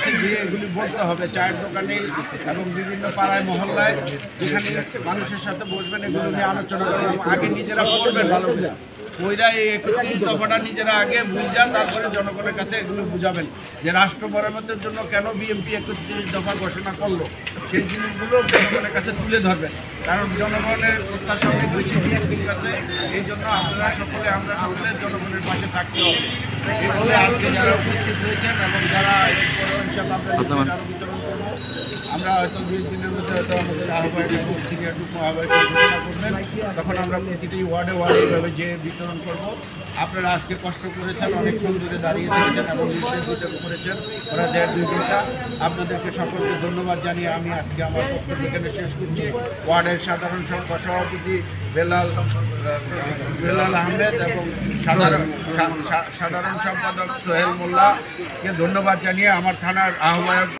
পাশে গিয়ে এগুলি বলতে হবে, চায়ের দোকানে এবং বিভিন্ন পাড়ায় মহল্লায় যেখানে মানুষের সাথে বসবেন এগুলো নিয়ে আলোচনা করবেন। আগে নিজেরা পড়বেন ভালো করে, ওইরা এই 31 দফাটা নিজেরা আগে বুঝা তারপরে জনগণের কাছে এগুলো বুঝাবেন যে রাষ্ট্র মেরামতের জন্য কেন বিএনপি 31 দফা ঘোষণা করলো, সেই জিনিসগুলো জনগণের কাছে তুলে ধরবেন। কারণ জনগণের প্রত্যাশা অনেক বেশি বিএনপির কাছে, এই জন্য আপনারা সকলে আমরা সকলে জনগণের পাশে থাকতে হবে। এই বলে আজকে যারা উপস্থিত হয়েছেন এবং যারা এরপরে ইনশাআল্লাহ আমরা বিতরণ করবো, আমরা হয়তো 2 দিনের মধ্যে হয়তো আমাদের আহ্বায়ক এবং সিনিয়র যুগ্ম আহ্বায়ক ঘোষণা করবেন, তখন আমরা প্রতিটি ওয়ার্ডে এইভাবে যে বিতরণ করব। আপনারা আজকে কষ্ট করেছেন, অনেকক্ষণ ধরে দাঁড়িয়ে থেকেছেন এবং নিশ্চয়ই বিতরণ করেছেন ওরা 1.5-2 ঘন্টা। আপনাদেরকে সকলকে ধন্যবাদ জানিয়ে আমি আজকে আমার বক্তব্য এখানে শেষ করছি। ওয়ার্ডের সাধারণ সভাপতি বেলাল আহমেদ এবং সাধারণ সম্পাদক সোহেল মোল্লাকে ধন্যবাদ জানিয়ে আমার থানার আহ্বায়ক